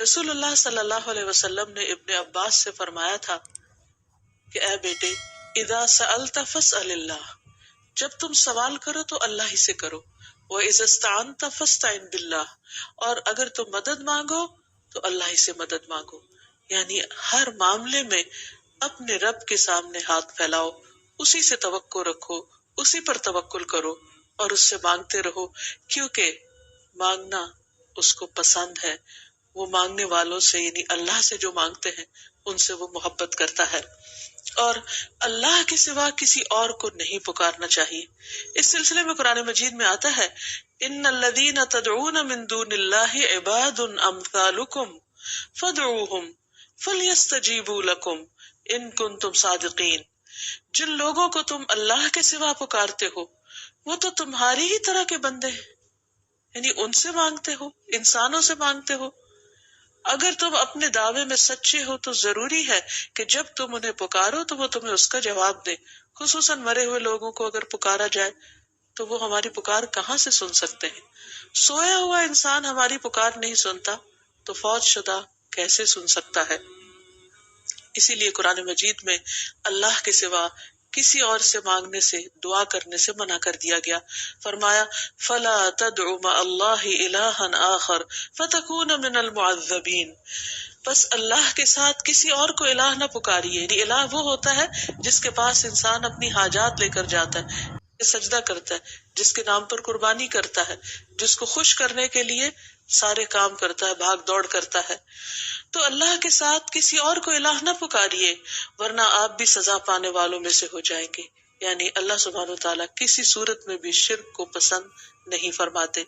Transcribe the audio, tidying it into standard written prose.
رسول اللہ صلی اللہ علیہ وسلم نے ابن عباس سے فرمایا تھا کہ اے بیٹے، اذا سألت فاسأل اللہ، جب تم سوال کرو تو اللہ ہی سے کرو، وَإِذَا اسْتَعَنْتَ فَاسْتَعِنْ بِاللَّهِ، اور اگر تم مدد مانگو تو اللہ ہی سے مدد مانگو. یعنی ہر معاملے میں اپنے رب کے سامنے ہاتھ پھیلاؤ، اسی سے توقع رکھو، اسی پر توکل کرو اور اس سے مانگتے رہو، کیونکہ مانگنا اس کو پسند ہے. وہ مانگنے والوں سے یعنی اللہ سے جو مانگتے ہیں ان سے وہ محبت کرتا ہے، اور اللہ کے سوا کسی اور کو نہیں پکارنا چاہیے. اس سلسلے میں قرآن مجید میں آتا ہے ان الذین تدعون من دون اللہ عباد امثالکم فادعوہم فلیستجیبوا لکم ان کنتم صادقین. جن لوگوں کو تم اللہ کے سوا پکارتے ہو وہ تو تمہاری ہی طرح کے بندے ہیں، یعنی ان سے مانگتے ہو، انسانوں سے مانگتے ہو. اگر تم اپنے دعوے میں سچے ہو تو ضروری ہے کہ جب تم انہیں پکارو تو وہ تمہیں اس کا جواب دے. خصوصاً مرے ہوئے لوگوں کو اگر پکارا جائے تو وہ ہماری پکار کہاں سے سن سکتے ہیں؟ سویا ہوا انسان ہماری پکار نہیں سنتا تو فوت شدہ کیسے سن سکتا ہے؟ اسی لیے قرآن مجید میں اللہ کے سوا کسی اور سے مانگنے سے، دعا کرنے سے منع کر دیا گیا. فرمایا فلا تدع مع اللہ الہا آخر فتکون من المعذبین، بس اللہ کے ساتھ کسی اور کو الہ نہ پکاریے. یعنی الہ وہ ہوتا ہے جس کے پاس انسان اپنی حاجات لے کر جاتا ہے، سجدہ کرتا ہے، جس کے نام پر قربانی کرتا ہے، جس کو خوش کرنے کے لیے سارے کام کرتا ہے، بھاگ دوڑ کرتا ہے. تو اللہ کے ساتھ کسی اور کو الہ نہ پکاریے ورنہ آپ بھی سزا پانے والوں میں سے ہو جائیں گے. یعنی اللہ سبحانہ وتعالیٰ کسی صورت میں بھی شرک کو پسند نہیں فرماتے.